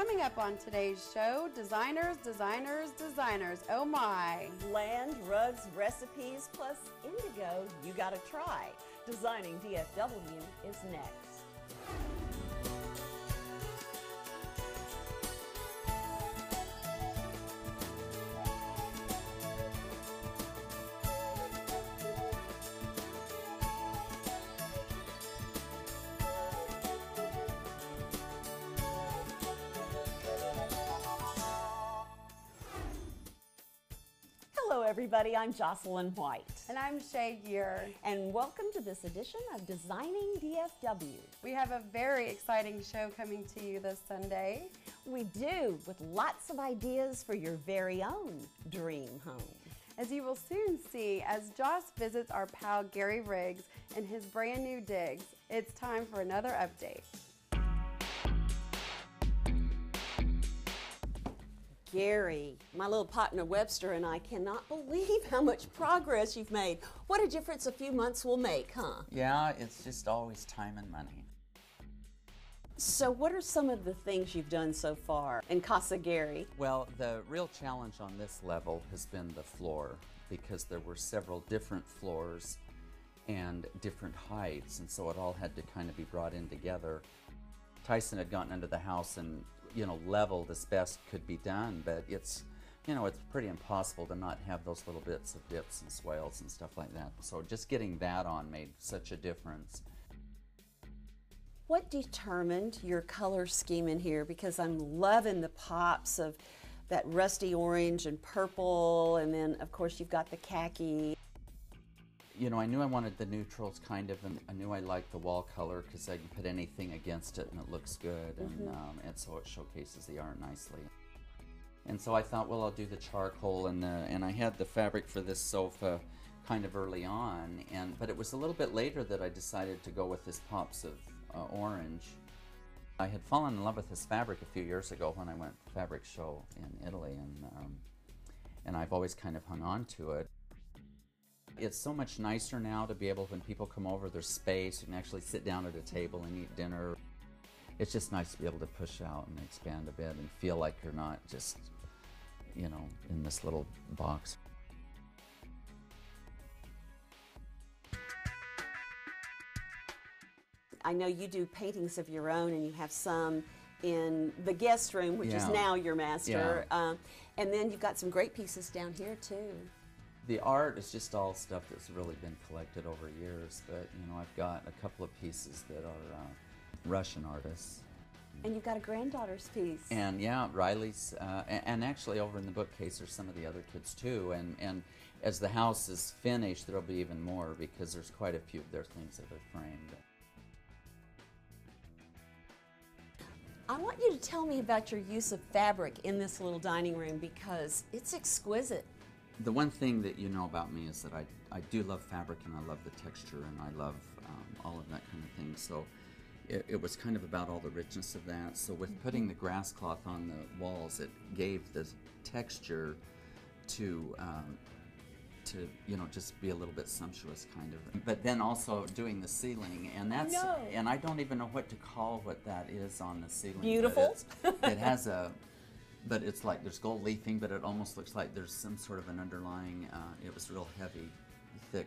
Coming up on today's show, designers, designers, designers, oh my. Land, rugs, recipes, plus Indigo, you gotta try. Designing DFW is next. Hello everybody, I'm Jocelyn White. And I'm Shay Geyer. And welcome to this edition of Designing DFW. We have a very exciting show coming to you this Sunday. We do, with lots of ideas for your very own dream home. As you will soon see, as Joss visits our pal Gary Riggs in his brand new digs, it's time for another update. Gary, my little partner Webster and I cannot believe how much progress you've made. What a difference a few months will make, huh? Yeah, it's just always time and money. So what are some of the things you've done so far in Casa Gary? Well, the real challenge on this level has been the floor, because there were several different floors and different heights, and so it all had to kind of be brought in together. Tyson had gotten into the house and, leveled as best could be done, but it's pretty impossible to not have those little bits of dips and swales and stuff like that. So just getting that on made such a difference. What determined your color scheme in here? Because I'm loving the pops of that rusty orange and purple, and then of course you've got the khaki. I knew I wanted the neutrals kind of, and I knew I liked the wall color because I can put anything against it and it looks good, and so it showcases the art nicely. And so I thought, well, I'll do the charcoal, and I had the fabric for this sofa kind of early on, but it was a little bit later that I decided to go with this pops of orange. I had fallen in love with this fabric a few years ago when I went to the fabric show in Italy, and I've always kind of hung on to it. It's so much nicer now to be able, when people come over, there's space, you can actually sit down at a table and eat dinner. It's just nice to be able to push out and expand a bit and feel like you're not just, in this little box. I know you do paintings of your own, and you have some in the guest room, which is now your master. Yeah. And then you've got some great pieces down here too. The art is just all stuff that's really been collected over years, but I've got a couple of pieces that are Russian artists. And you've got a granddaughter's piece. And yeah, Riley's, and actually over in the bookcase are some of the other kids too, and as the house is finished there'll be even more, because there's quite a few of their things that are framed. I want you to tell me about your use of fabric in this little dining room, because it's exquisite. The one thing that you know about me is that I do love fabric, and I love the texture, and I love all of that kind of thing. So it was kind of about all the richness of that. So with putting the grass cloth on the walls, it gave the texture to just be a little bit sumptuous kind of. But then also doing the ceiling, and and I don't even know what to call what that is on the ceiling. Beautiful. It has but it's like there's gold leafing, but it almost looks like there's some sort of an underlying, it was real heavy, thick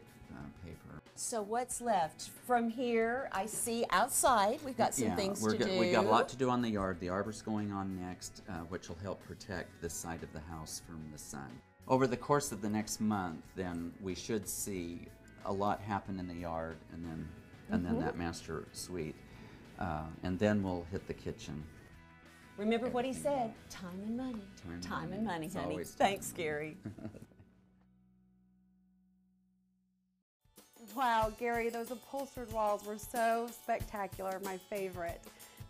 paper. So what's left? From here, I see outside, we've got some things to do. We've got a lot to do on the yard. The arbor's going on next, which will help protect this side of the house from the sun. Over the course of the next month, then we should see a lot happen in the yard, and then that master suite, and then we'll hit the kitchen. Remember what he said, time and money. Time and money, honey. Thanks, Gary. Wow, Gary, those upholstered walls were so spectacular, my favorite.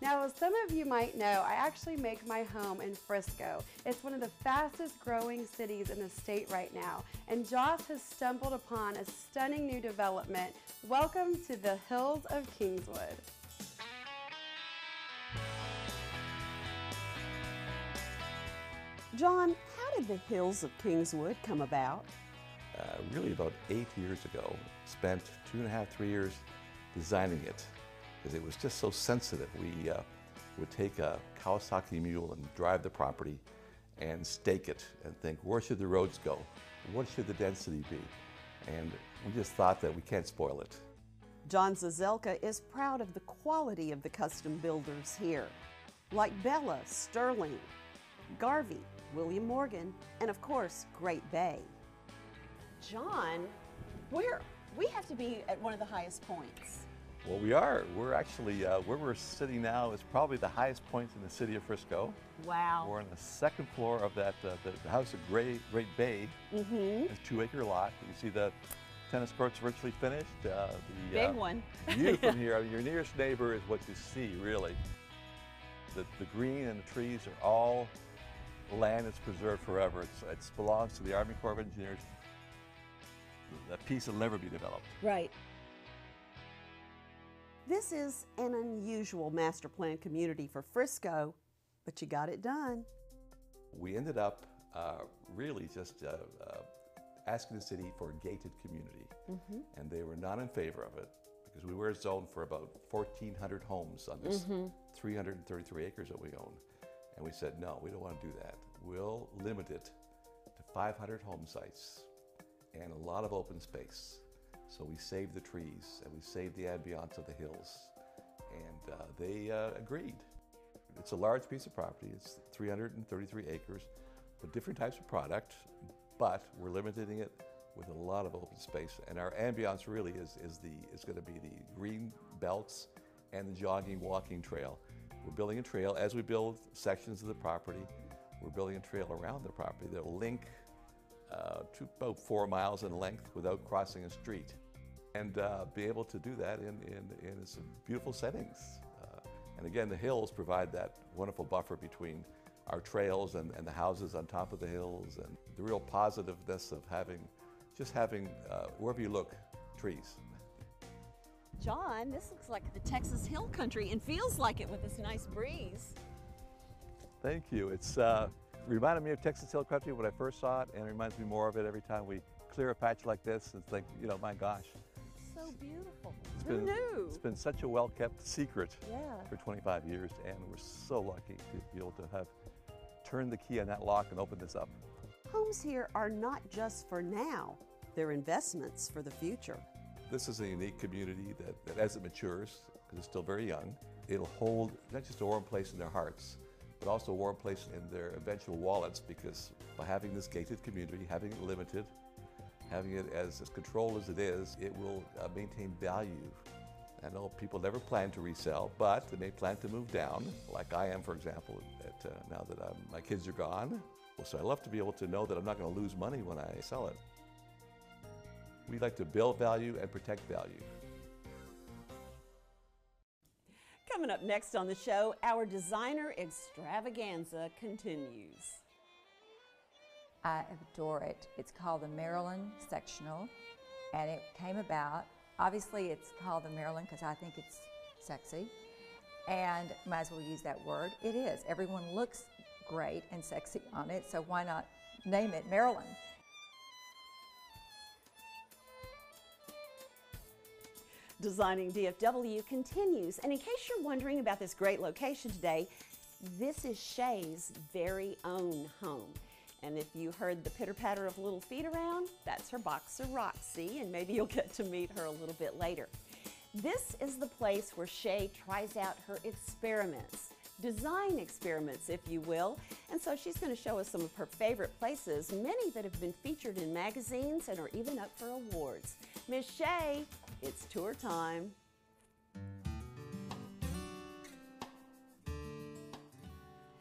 Now, as some of you might know, I actually make my home in Frisco. It's one of the fastest growing cities in the state right now, and Joss has stumbled upon a stunning new development. Welcome to the Hills of Kingswood. John, how did the Hills of Kingswood come about? Really about 8 years ago. Spent 2.5, 3 years designing it, because it was just so sensitive. We would take a Kawasaki mule and drive the property and stake it and think, where should the roads go? What should the density be? And we just thought that we can't spoil it. John Zazelka is proud of the quality of the custom builders here, like Bella, Sterling, Garvey, William Morgan, and of course, Great Bay. John, we have to be at one of the highest points. Well, we are. We're actually, where we're sitting now is probably the highest point in the city of Frisco. Wow. We're on the second floor of that, the house of Great Bay. It's a 2-acre lot. You see the tennis court's virtually finished. Big one. View from here, I mean, your nearest neighbor is what you see, really. The green and the trees are all land that's preserved forever. It belongs to the Army Corps of Engineers. That piece will never be developed. Right. This is an unusual master plan community for Frisco, but you got it done. We ended up really just asking the city for a gated community, and they were not in favor of it because we were zoned for about 1,400 homes on this 333 acres that we own. And we said, no, we don't want to do that. We'll limit it to 500 home sites and a lot of open space. So we saved the trees and we saved the ambiance of the hills, and they agreed. It's a large piece of property. It's 333 acres with different types of product, but we're limiting it with a lot of open space. And our ambiance really is going to be the green belts and the jogging, walking trail. We're building a trail as we build sections of the property. We're building a trail around the property that will link to about 4 miles in length without crossing a street, and be able to do that in some beautiful settings. And again, the hills provide that wonderful buffer between our trails and the houses on top of the hills, and the real positiveness of having wherever you look, trees. John, this looks like the Texas Hill Country and feels like it with this nice breeze. Thank you. It's reminded me of Texas Hill Country when I first saw it, and it reminds me more of it every time we clear a patch like this and think, you know, my gosh. So beautiful. Who knew? It's been such a well-kept secret Yeah. for 25 years, and we're so lucky to be able to have turned the key on that lock and opened this up. Homes here are not just for now, they're investments for the future. This is a unique community that as it matures, because it's still very young, it'll hold not just a warm place in their hearts, but also a warm place in their eventual wallets, because by having this gated community, having it limited, having it as controlled as it is, it will maintain value. I know people never plan to resell, but they may plan to move down, like I am, for example, now that my kids are gone. So I love to be able to know that I'm not going to lose money when I sell it. We like to build value and protect value. Coming up next on the show, our designer extravaganza continues. I adore it. It's called the Maryland Sectional, and it came about, obviously it's called the Maryland because I think it's sexy, and might as well use that word. It is. Everyone looks great and sexy on it, so why not name it Maryland? Designing DFW continues, and in case you're wondering about this great location today, this is Shay's very own home. And if you heard the pitter-patter of little feet around, that's her boxer Roxy, and maybe you'll get to meet her a little bit later. This is the place where Shay tries out her experiments, design experiments, if you will. And so she's going to show us some of her favorite places, many that have been featured in magazines and are even up for awards. Miss Shay, it's tour time.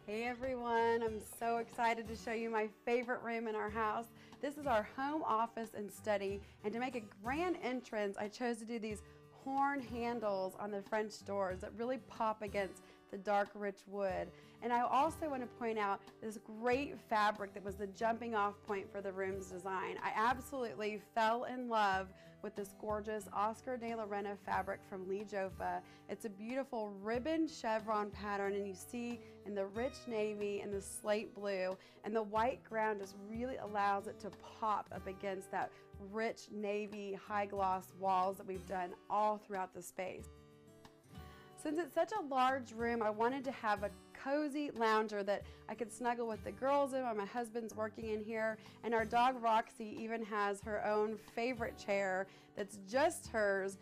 Hey everyone, I'm so excited to show you my favorite room in our house. This is our home office and study, and to make a grand entrance, I chose to do these horn handles on the French doors that really pop against the dark rich wood. And I also want to point out this great fabric that was the jumping off point for the room's design. I absolutely fell in love with this gorgeous Oscar de la Renta fabric from Lee Joffa. It's a beautiful ribbon chevron pattern, and you see in the rich navy and the slate blue, and the white ground just really allows it to pop up against that rich navy high gloss walls that we've done all throughout the space. Since it's such a large room, I wanted to have a cozy lounger that I could snuggle with the girls in while my husband's working in here. And our dog Roxy even has her own favorite chair that's just hers.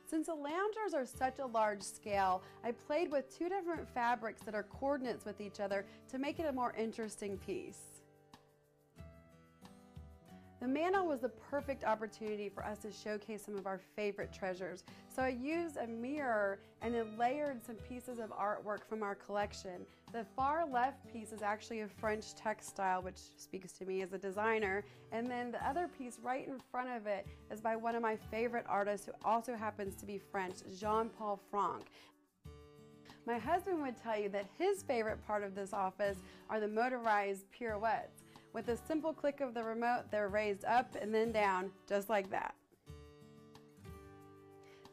Since the loungers are such a large scale, I played with two different fabrics that are coordinates with each other to make it a more interesting piece. The mantel was the perfect opportunity for us to showcase some of our favorite treasures. So I used a mirror and then layered some pieces of artwork from our collection. The far left piece is actually a French textile, which speaks to me as a designer. And then the other piece right in front of it is by one of my favorite artists who also happens to be French, Jean-Paul Franck. My husband would tell you that his favorite part of this office are the motorized pirouettes. With a simple click of the remote, they're raised up and then down, just like that.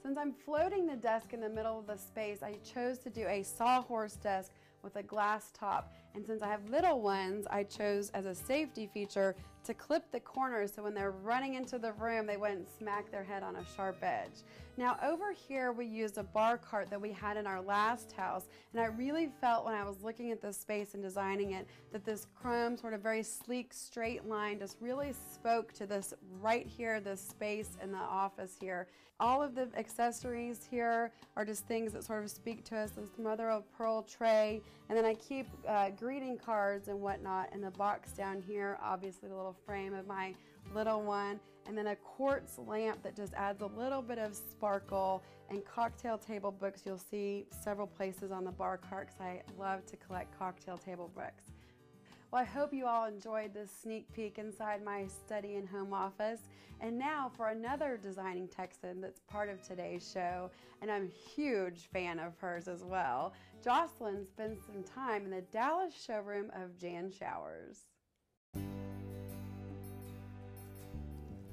Since I'm floating the desk in the middle of the space, I chose to do a sawhorse desk with a glass top. And since I have little ones, I chose as a safety feature to clip the corners so when they're running into the room, they wouldn't smack their head on a sharp edge. Now over here, we used a bar cart that we had in our last house, and I really felt when I was looking at this space and designing it that this chrome sort of very sleek straight line just really spoke to this right here, this space in the office here. All of the accessories here are just things that sort of speak to us. This mother of pearl tray, and then I keep greeting cards and whatnot in the box down here, obviously the little frame of my little one, and then a quartz lamp that just adds a little bit of sparkle, and cocktail table books you'll see several places on the bar cart because I love to collect cocktail table books. Well, I hope you all enjoyed this sneak peek inside my study and home office. And now for another designing Texan that's part of today's show, and I'm a huge fan of hers as well. Jocelyn spends some time in the Dallas showroom of Jan Showers.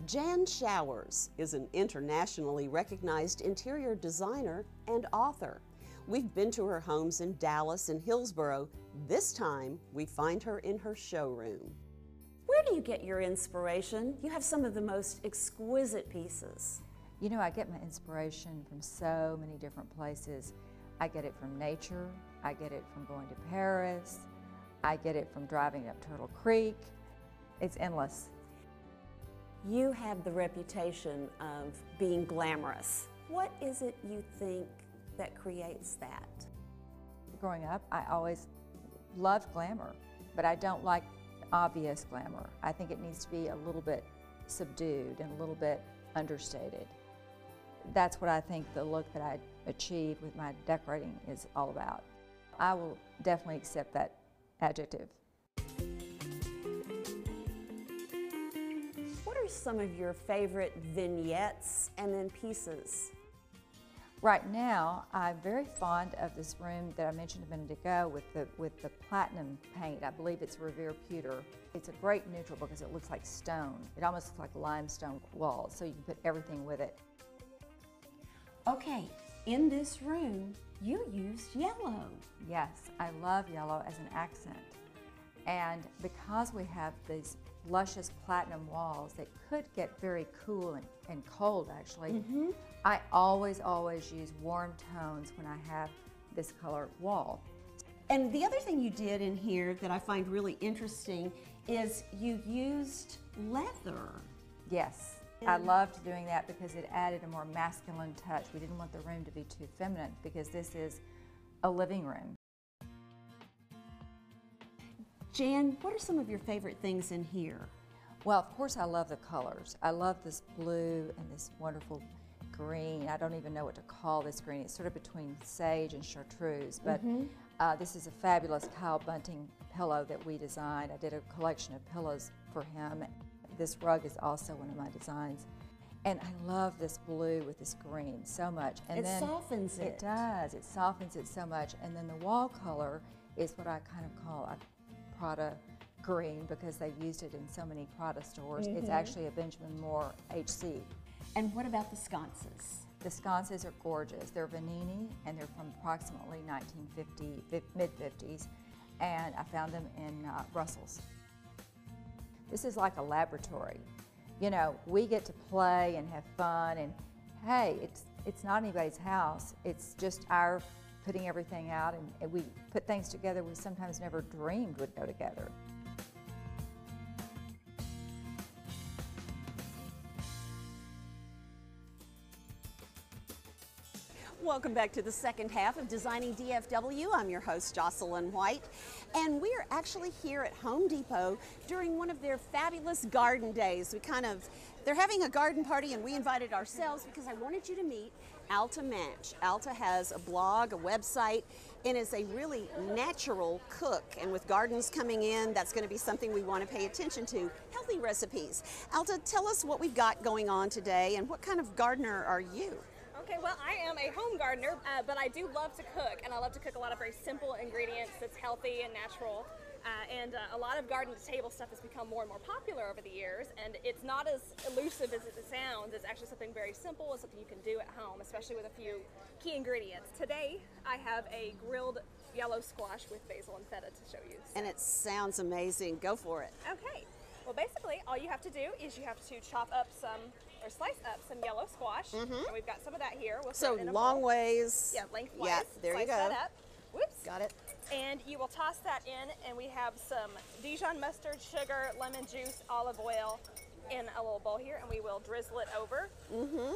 Jan Showers is an internationally recognized interior designer and author. We've been to her homes in Dallas and Hillsboro. This time, we find her in her showroom. Where do you get your inspiration? You have some of the most exquisite pieces. You know, I get my inspiration from so many different places. I get it from nature, I get it from going to Paris, I get it from driving up Turtle Creek. It's endless. You have the reputation of being glamorous. What is it you think that creates that? Growing up, I always loved glamour, but I don't like obvious glamour. I think it needs to be a little bit subdued and a little bit understated. That's what I think the look that I achieved with my decorating is all about. I will definitely accept that adjective. What are some of your favorite vignettes and then pieces? Right now, I'm very fond of this room that I mentioned a minute ago with the platinum paint. I believe it's Revere Pewter. It's a great neutral because it looks like stone. It almost looks like limestone walls, so you can put everything with it. Okay, in this room, you used yellow. Yes, I love yellow as an accent. And because we have these luscious platinum walls that could get very cool and cold actually, I always use warm tones when I have this color wall. And the other thing you did in here that I find really interesting is you used leather. Yes, I loved doing that because it added a more masculine touch. We didn't want the room to be too feminine because this is a living room. Jan, what are some of your favorite things in here? Well, of course I love the colors. I love this blue and this wonderful green. I don't even know what to call this green. It's sort of between sage and chartreuse, but this is a fabulous Kyle Bunting pillow that we designed. I did a collection of pillows for him. This rug is also one of my designs. And I love this blue with this green so much. And it then softens it. It does. It softens it so much. And then the wall color is what I kind of call a Prada green because they've used it in so many Prada stores. It's actually a Benjamin Moore HC. And what about the sconces? The sconces are gorgeous. They're Vanini and they're from approximately 1950, mid-50s, and I found them in Brussels. This is like a laboratory. You know, we get to play and have fun, and hey, It's not anybody's house. It's just our putting everything out, and we put things together we sometimes never dreamed would go together. Welcome back to the second half of Designing DFW. I'm your host, Jocelyn White, and we are actually here at Home Depot during one of their fabulous garden days. They're having a garden party, and we invited ourselves because I wanted you to meet Alta Manch. Alta has a blog, a website, and is a really natural cook. And with gardens coming in, that's going to be something we want to pay attention to. Healthy recipes. Alta, tell us what we've got going on today, and what kind of gardener are you? Okay, well, I am a home gardener, but I do love to cook, and I love to cook a lot of very simple ingredients that's healthy and natural. A lot of garden-to-table stuff has become more and more popular over the years, and it's not as elusive as it sounds. It's actually something very simple and something you can do at home, especially with a few key ingredients. Today, I have a grilled yellow squash with basil and feta to show you. And it sounds amazing. Go for it. Okay, well, basically, all you have to do is you have to slice up some yellow squash, and we've got some of that here. We'll So throw it in a long bowl. ways. Yeah, lengthwise. Yeah, there you Slice go. that up. Whoops. Got it. And you will toss that in, and we have some Dijon mustard, sugar, lemon juice, olive oil in a little bowl here, and we will drizzle it over.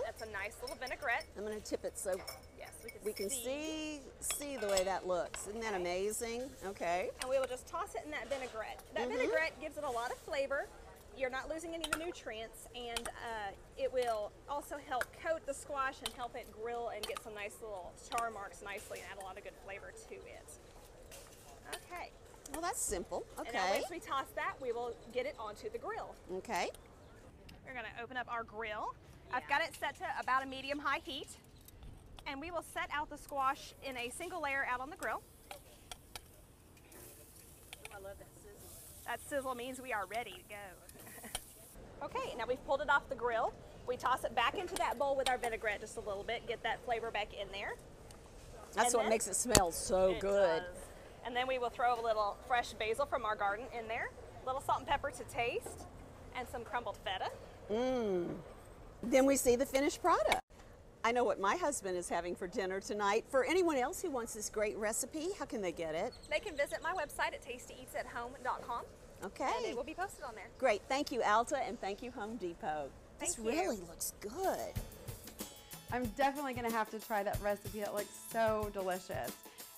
That's a nice little vinaigrette. I'm going to tip it so Yes, we can see the way that looks. Isn't that amazing? Okay. And we will just toss it in that vinaigrette. That vinaigrette gives it a lot of flavor. You're not losing any of the nutrients, and it will also help coat the squash and help it grill and get some nice little char marks nicely and add a lot of good flavor to it. Okay. Well, that's simple. And now Okay. once we toss that, we will get it onto the grill. Okay. We're going to open up our grill. I've got it set to about a medium-high heat, and we will set out the squash in a single layer out on the grill. I love that sizzle. That sizzle means we are ready to go. Okay, now we've pulled it off the grill. We toss it back into that bowl with our vinaigrette just a little bit, get that flavor back in there. That's And what then- makes it smell so It good. does. And then we will throw a little fresh basil from our garden in there, a little salt and pepper to taste, and some crumbled feta. Then we see the finished product. I know what my husband is having for dinner tonight. For anyone else who wants this great recipe, how can they get it? They can visit my website at tastyeatsathome.com, and Okay. it will be posted on there. Great. Thank you, Alta, and thank you, Home Depot. This Thank you. really looks good. I'm definitely gonna have to try that recipe. It looks so delicious.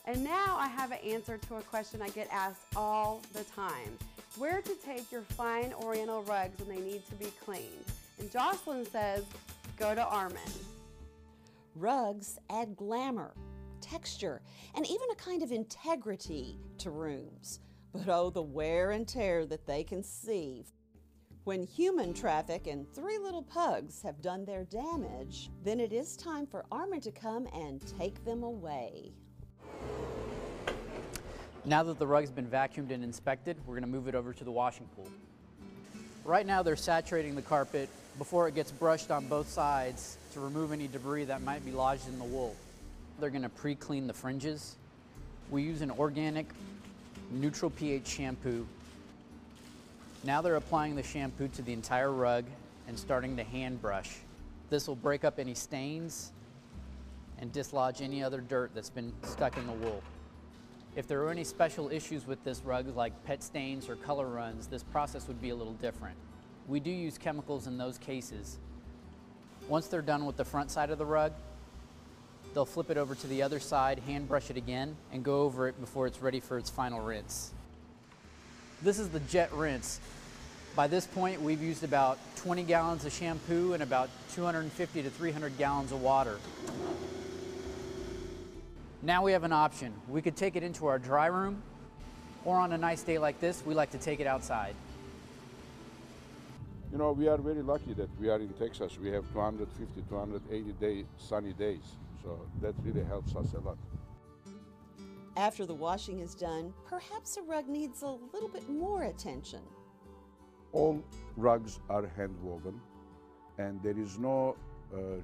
And now I have an answer to a question I get asked all the time. Where to take your fine oriental rugs when they need to be cleaned? And Jocelyn says, go to Armin. Rugs add glamour, texture, and even a kind of integrity to rooms. But oh, the wear and tear that they can see. When human traffic and three little pugs have done their damage, then it is time for Armin to come and take them away. Now that the rug's been vacuumed and inspected, we're going to move it over to the washing pool. Right now they're saturating the carpet before it gets brushed on both sides to remove any debris that might be lodged in the wool. They're going to pre-clean the fringes. We use an organic, neutral pH shampoo. Now they're applying the shampoo to the entire rug and starting to hand brush. This will break up any stains and dislodge any other dirt that's been stuck in the wool. If there are any special issues with this rug, like pet stains or color runs, this process would be a little different. We do use chemicals in those cases. Once they're done with the front side of the rug, they'll flip it over to the other side, hand brush it again, and go over it before it's ready for its final rinse. This is the jet rinse. By this point, we've used about 20 gallons of shampoo and about 250 to 300 gallons of water. Now we have an option. We could take it into our dry room, or on a nice day like this, we like to take it outside. You know, we are very lucky that we are in Texas. We have 250, 280 sunny days. So that really helps us a lot. After the washing is done, perhaps a rug needs a little bit more attention. All rugs are hand woven, and there is no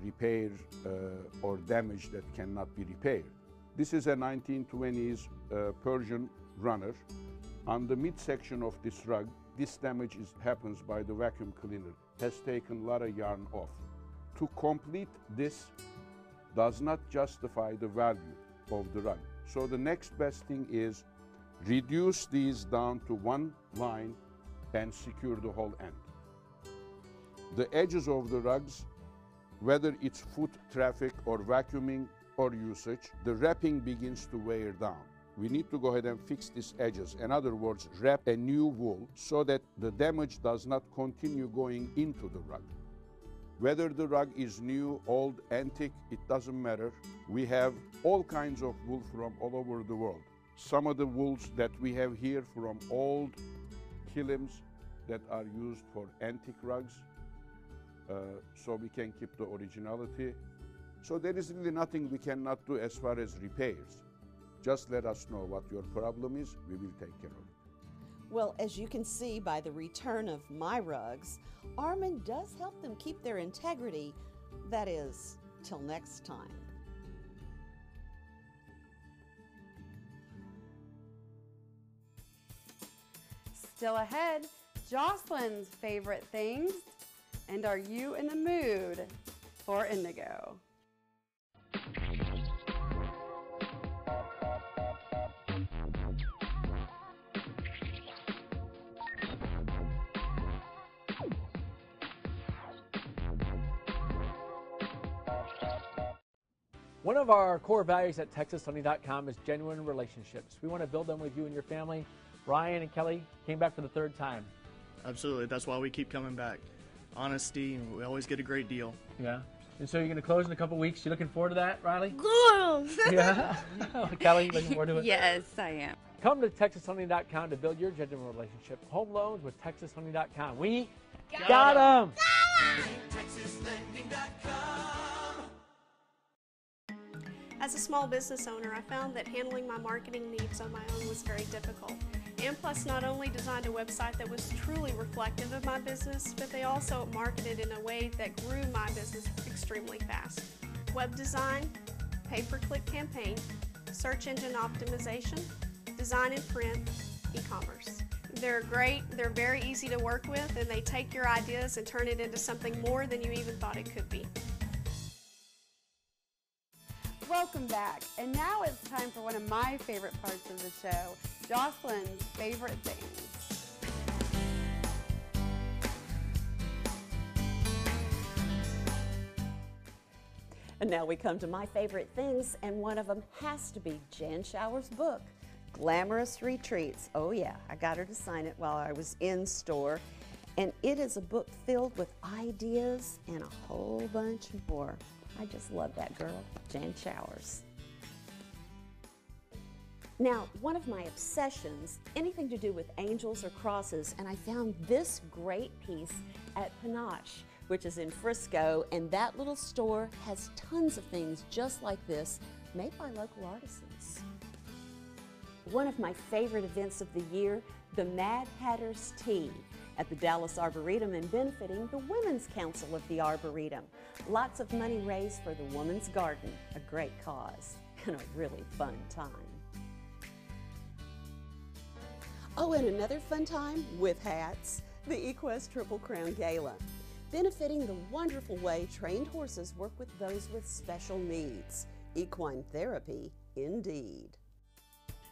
repair or damage that cannot be repaired. This is a 1920s Persian runner. On the midsection of this rug, this damage happens by the vacuum cleaner, has taken a lot of yarn off. To complete this, does not justify the value of the rug. So the next best thing is reduce these down to one line and secure the whole end. The edges of the rugs, whether it's foot traffic or vacuuming or usage, the wrapping begins to wear down. We need to go ahead and fix these edges. In other words, wrap a new wool so that the damage does not continue going into the rug. Whether the rug is new, old, antique, it doesn't matter. We have all kinds of wool from all over the world. Some of the wools that we have here from old kilims that are used for antique rugs, so we can keep the originality. So there is really nothing we cannot do as far as repairs. Just let us know what your problem is, we will take care of it. Well, as you can see by the return of my rugs, Armand does help them keep their integrity. That is, till next time. Still ahead, Jocelyn's favorite things. And are you in the mood for Indigo? One of our core values at TexasHoney.com is genuine relationships. We want to build them with you and your family. Ryan and Kelly came back for the third time. Absolutely. That's why we keep coming back. Honesty, and we always get a great deal. Yeah. And so you're going to close in a couple weeks. You looking forward to that, Riley? Good. Yeah. Kelly, looking forward to it? Yes, I am. Come to TexasHoney.com to build your genuine relationship. Home loans with TexasHoney.com. We got them. As a small business owner, I found that handling my marketing needs on my own was very difficult. AmPlus not only designed a website that was truly reflective of my business, but they also marketed in a way that grew my business extremely fast. Web design, pay-per-click campaign, search engine optimization, design and print, e-commerce. They're great, they're very easy to work with, and they take your ideas and turn it into something more than you even thought it could be. Welcome back, and now it's time for one of my favorite parts of the show, Jocelyn's favorite things. And now we come to my favorite things, and one of them has to be Jan Shower's book, Glamorous Retreats. Oh yeah, I got her to sign it while I was in store, and it is a book filled with ideas and a whole bunch more. I just love that girl, Jan Showers. Now, one of my obsessions, anything to do with angels or crosses, and I found this great piece at Panache, which is in Frisco, and that little store has tons of things just like this, made by local artisans. One of my favorite events of the year, the Mad Hatter's Tea at the Dallas Arboretum and benefiting the Women's Council of the Arboretum. Lots of money raised for the Woman's Garden, a great cause and a really fun time. Oh, and another fun time with hats, the Equest Triple Crown Gala, benefiting the wonderful way trained horses work with those with special needs. Equine therapy, indeed.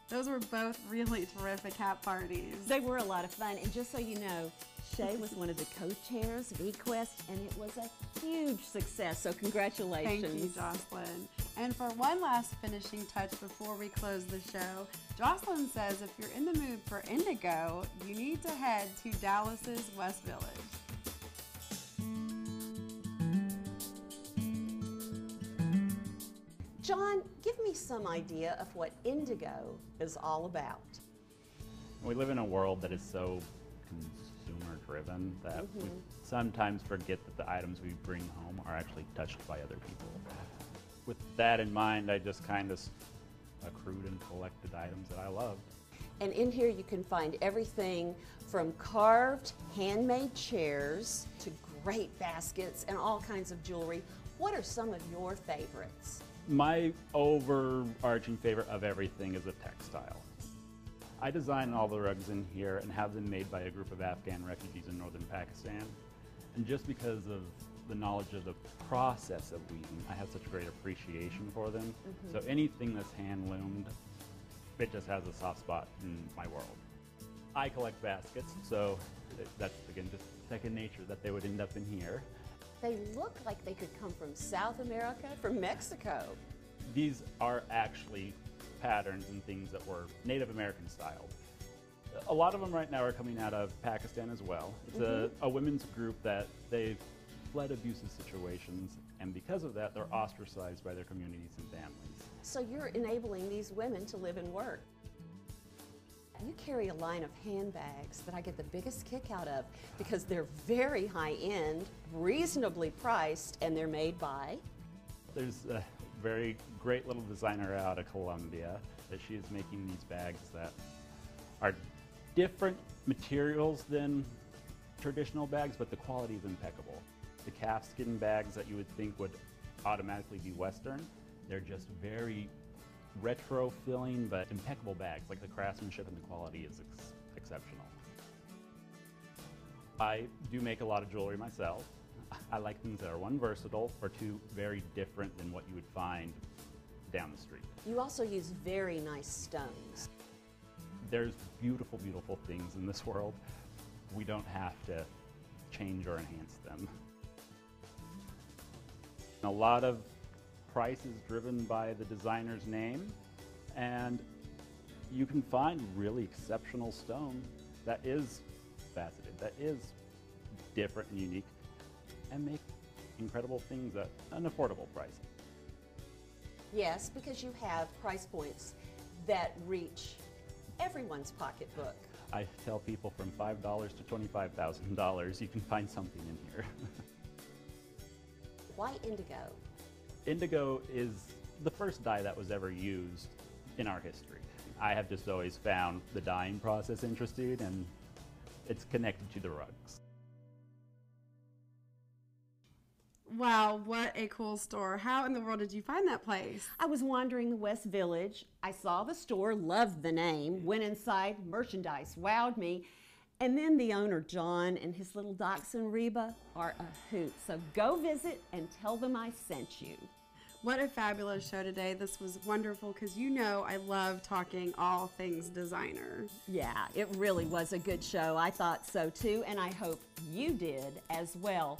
Those were both really terrific hat parties. They were a lot of fun, and just so you know, Shay was one of the co-chairs of eQuest, and it was a huge success, so congratulations. Thank you, Jocelyn. And for one last finishing touch before we close the show, Jocelyn says if you're in the mood for Indigo, you need to head to Dallas's West Village. John, give me some idea of what Indigo is all about. We live in a world that is so consumer-driven that we sometimes forget that the items we bring home are actually touched by other people. With that in mind, I just kind of accrued and collected items that I loved. And in here you can find everything from carved, handmade chairs to great baskets and all kinds of jewelry. What are some of your favorites? My overarching favorite of everything is the textile. I design all the rugs in here and have them made by a group of Afghan refugees in northern Pakistan. And just because of the knowledge of the process of weaving, I have such a great appreciation for them. So anything that's hand loomed, it just has a soft spot in my world. I collect baskets, so that's again just second nature that they would end up in here. They look like they could come from South America, from Mexico. These are actually patterns and things that were Native American styled. A lot of them right now are coming out of Pakistan as well. It's a women's group that they've fled abusive situations, and because of that, they're ostracized by their communities and families. So you're enabling these women to live and work. You carry a line of handbags that I get the biggest kick out of because they're very high-end, reasonably priced, and they're made by? There's a very great little designer out of Colombia that she is making these bags that are different materials than traditional bags, but the quality is impeccable. The calfskin bags that you would think would automatically be Western, they're just very retro feeling, but impeccable bags. Like the craftsmanship and the quality is exceptional. I do make a lot of jewelry myself. I like things that are one, versatile, or two, very different than what you would find down the street. You also use very nice stones. There's beautiful, beautiful things in this world. We don't have to change or enhance them. A lot of price is driven by the designer's name, and you can find really exceptional stone that is faceted, that is different and unique, and make incredible things at an affordable price. Yes, because you have price points that reach everyone's pocketbook. I tell people from $5 to $25,000, you can find something in here. Why indigo? Indigo is the first dye that was ever used in our history. I have just always found the dyeing process interesting, and it's connected to the rugs. Wow, what a cool store. How in the world did you find that place? I was wandering the West Village. I saw the store, loved the name, went inside, merchandise wowed me. And then the owner, John, and his little dachshund, Reba, are a hoot. So go visit and tell them I sent you. What a fabulous show today. This was wonderful because you know I love talking all things designer. Yeah, it really was a good show. I thought so too, and I hope you did as well.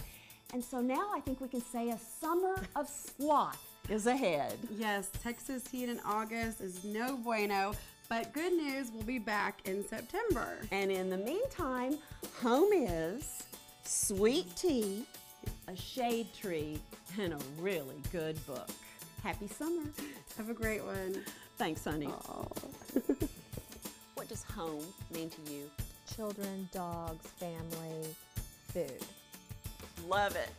And so now I think we can say a summer of sloth is ahead. Yes, Texas heat in August is no bueno, but good news, we'll be back in September. And in the meantime, home is sweet tea, a shade tree, and a really good book. Happy summer. Have a great one. Thanks, honey. What does home mean to you? Children, dogs, family, food. Love it.